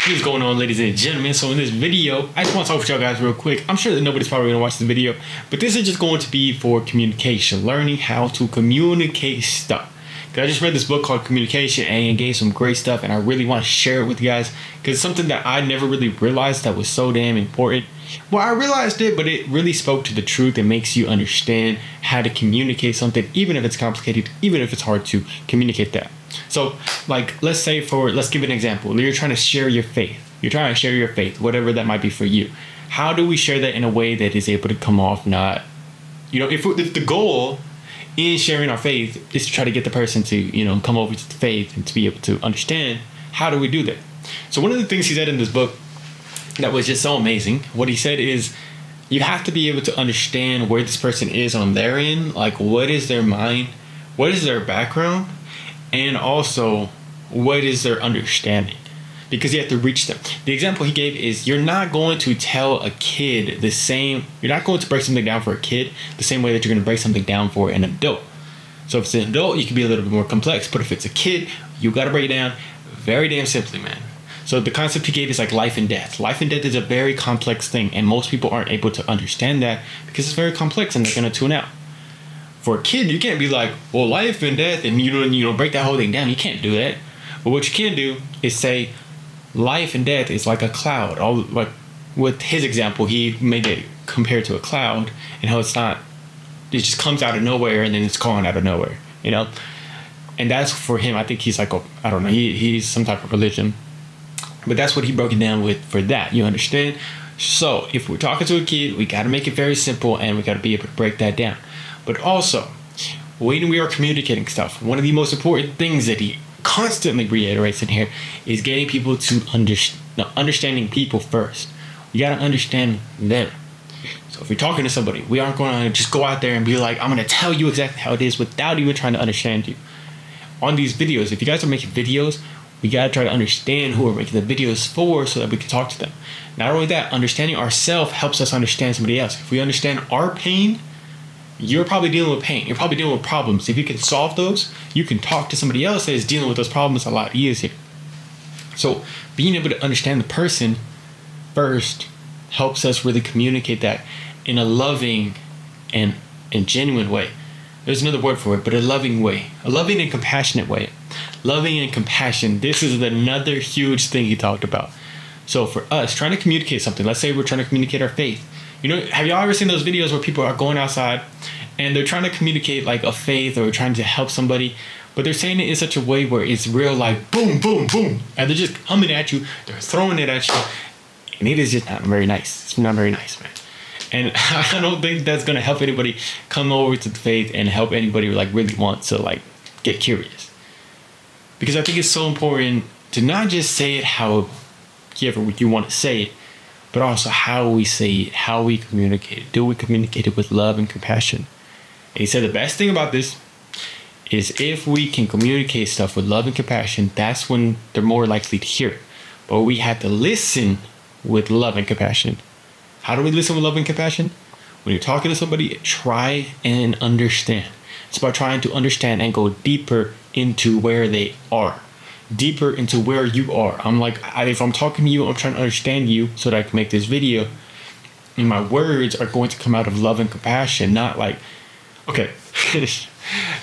What is going on, ladies and gentlemen? So in this video, I just want to talk with y'all guys real quick. I'm sure that nobody's probably going to watch this video, but this is just going to be for communication, learning how to communicate stuff. Because I just read this book called Communication and it gave some great stuff, and I really want to share it with you guys because it's something that I never really realized that was so damn important. Well, I realized it, but it really spoke to the truth. It makes you understand how to communicate something, even if it's complicated, even if it's hard to communicate that. So, like, let's give an example. You're trying to share your faith. You're trying to share your faith, whatever that might be for you. How do we share that in a way that is able to come off not, if the goal in sharing our faith is to try to get the person to, come over to the faith and to be able to understand, how do we do that? So one of the things he said in this book that was just so amazing, what he said is you have to be able to understand where this person is on their end, like what is their mind, what is their background, and also what is their understanding, because you have to reach them. The example he gave is you're not going to tell a kid you're not going to break something down for a kid the same way that you're going to break something down for an adult. So if it's an adult, you can be a little bit more complex, but if it's a kid, you got to break it down very damn simply, man. So the concept he gave is like life and death. Life and death is a very complex thing, and most people aren't able to understand that because it's very complex and they're going to tune out. For a kid, you can't be like, well, life and death, and you break that whole thing down. You can't do that. But what you can do is say life and death is like a cloud. Like with his example, he made it compared to a cloud, and how it just comes out of nowhere and then it's gone out of nowhere, And that's for him. I think he's like, I don't know, he's some type of religion. But that's what he broke it down with for that. You understand? So if we're talking to a kid, we got to make it very simple, and we got to be able to break that down. But also, when we are communicating stuff, one of the most important things that he constantly reiterates in here is getting people to understanding people first. You got to understand them. So if you're talking to somebody, we aren't going to just go out there and be like, I'm going to tell you exactly how it is without even trying to understand you. On these videos, if you guys are making videos, we got to try to understand who we're making the videos for so that we can talk to them. Not only that, understanding ourselves helps us understand somebody else. If we understand our pain, you're probably dealing with pain. You're probably dealing with problems. If you can solve those, you can talk to somebody else that is dealing with those problems a lot easier. So being able to understand the person first helps us really communicate that in a loving and genuine way. There's another word for it, but a loving way. A loving and compassionate way. Loving and compassion. This is another huge thing he talked about. So for us, trying to communicate something, let's say we're trying to communicate our faith. Have y'all ever seen those videos where people are going outside and they're trying to communicate like a faith or trying to help somebody, but they're saying it in such a way where it's real like boom, boom, boom. And they're just coming at you. They're throwing it at you. And it is just not very nice. It's not very nice, man. And I don't think that's going to help anybody come over to the faith and help anybody like really want to like get curious. Because I think it's so important to not just say it however you want to say it, but also how we say it, how we communicate it. Do we communicate it with love and compassion? And he said the best thing about this is if we can communicate stuff with love and compassion, that's when they're more likely to hear it. But we have to listen with love and compassion. How do we listen with love and compassion? When you're talking to somebody, try and understand. It's about trying to understand and go deeper into where they are. Deeper into where you are. If I'm talking to you, I'm trying to understand you so that I can make this video, and my words are going to come out of love and compassion, not like, okay.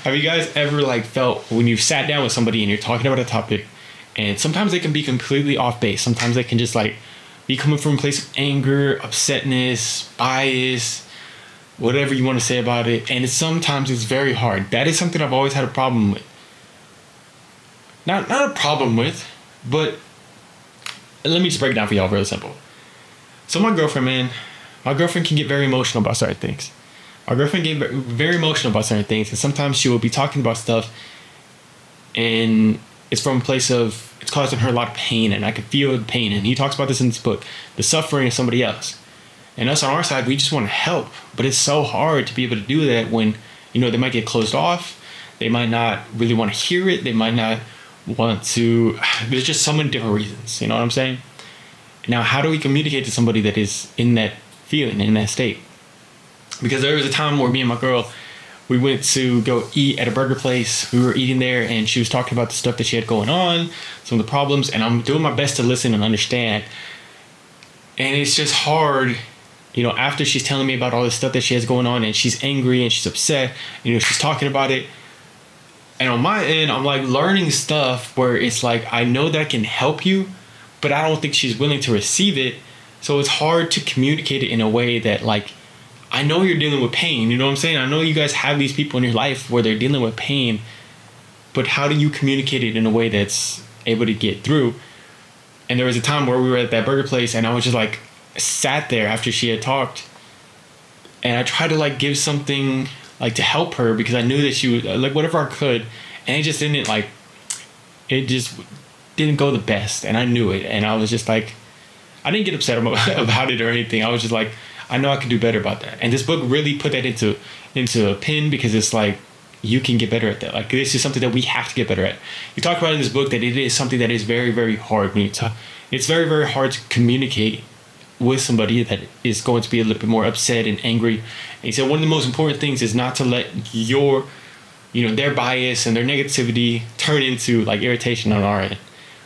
Have you guys ever felt when you've sat down with somebody and you're talking about a topic, and sometimes they can be completely off base. Sometimes they can just be coming from a place of anger, upsetness, bias, whatever you want to say about it, and sometimes it's very hard. That is something I've always had a problem with. Not a problem with, but let me just break it down for y'all real simple. So my girlfriend can get very emotional about certain things. My girlfriend get very emotional about certain things, and sometimes she will be talking about stuff, and it's from a place of, it's causing her a lot of pain, and I can feel the pain. And he talks about this in this book, the suffering of somebody else. And us on our side, we just want to help, but it's so hard to be able to do that when, they might get closed off. They might not really want to hear it. They might not want to, there's just so many different reasons, you know what I'm saying? Now, how do we communicate to somebody that is in that feeling, in that state? Because there was a time where me and my girl, we went to go eat at a burger place. We were eating there, and she was talking about the stuff that she had going on, some of the problems, and I'm doing my best to listen and understand. And it's just hard, you know, after she's telling me about all this stuff that she has going on, and she's angry and she's upset, you know, she's talking about it. And on my end, I'm like learning stuff where it's like, I know that I can help you, but I don't think she's willing to receive it. So it's hard to communicate it in a way that, like, I know you're dealing with pain, you know what I'm saying? I know you guys have these people in your life where they're dealing with pain, but how do you communicate it in a way that's able to get through? And there was a time where we were at that burger place, and I was just like, sat there after she had talked, and I tried to like give something like to help her, because I knew that she would, like, whatever I could, and it just didn't, like, it just didn't go the best, and I knew it, and I was just like, I didn't get upset about it or anything. I was just like, I know I could do better about that. And this book really put that into a pin, because it's like, you can get better at that. Like, this is something that we have to get better at. You talk about in this book that it is something that is very, very hard when you talk. It's very, very hard to communicate with somebody that is going to be a little bit more upset and angry. And he said one of the most important things is not to let your, you know, their bias and their negativity turn into like irritation on our end.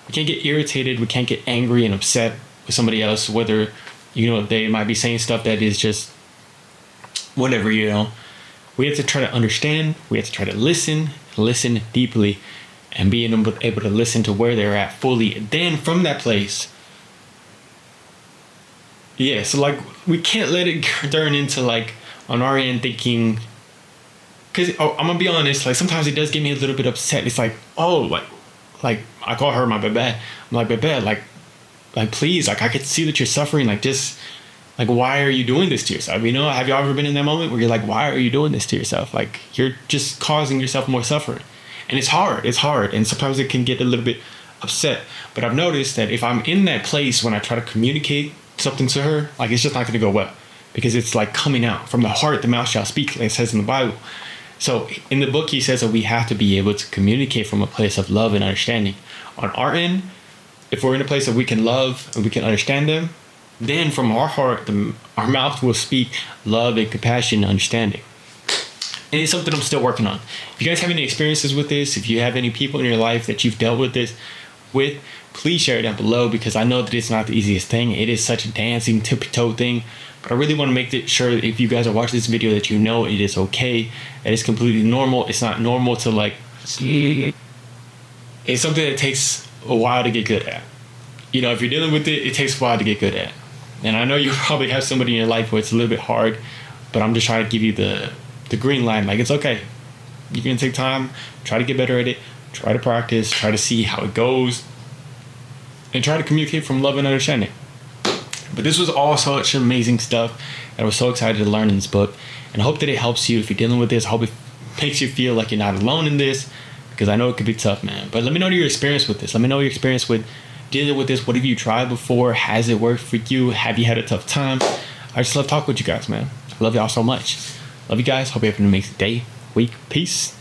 We can't get irritated. We can't get angry and upset with somebody else, whether, you know, they might be saying stuff that is just whatever, you know. We have to try to understand. We have to try to listen deeply, and being able to listen to where they're at fully. Then from that place, yeah, so like, we can't let it turn into like on our end thinking, because I'm gonna be honest, like sometimes it does get me a little bit upset. It's like, oh, like I call her my bebe. I'm like, bebe, like please, like I could see that you're suffering. Like, just like, why are you doing this to yourself? You know, have you ever been in that moment where you're like, why are you doing this to yourself? Like, you're just causing yourself more suffering. And it's hard, and sometimes it can get a little bit upset. But I've noticed that if I'm in that place when I try to communicate something to her, like, it's just not going to go well, because it's like coming out from the heart, the mouth shall speak, like it says in the Bible. So in the book, he says that we have to be able to communicate from a place of love and understanding. On our end, if we're in a place that we can love and we can understand them, then from our heart, our mouth will speak love and compassion and understanding. And it's something I'm still working on. If you guys have any experiences with this, if you have any people in your life that you've dealt with this with, please share it down below, because I know that it's not the easiest thing. It is such a dancing, tippy-toe thing. But I really want to make sure that if you guys are watching this video, that you know it is okay, that it's completely normal. It's not normal to like, it's something that takes a while to get good at. You know, if you're dealing with it, it takes a while to get good at. And I know you probably have somebody in your life where it's a little bit hard, but I'm just trying to give you the green line. Like, it's okay. You can take time, try to get better at it, try to practice, try to see how it goes, and try to communicate from love and understanding. But this was all such amazing stuff, and I was so excited to learn in this book. And I hope that it helps you if you're dealing with this. I hope it makes you feel like you're not alone in this, because I know it could be tough, man. But let me know your experience with this. Let me know your experience with dealing with this. What have you tried before? Has it worked for you? Have you had a tough time? I just love talking with you guys, man. I love y'all so much. Love you guys. Hope you have an amazing day, week. Peace.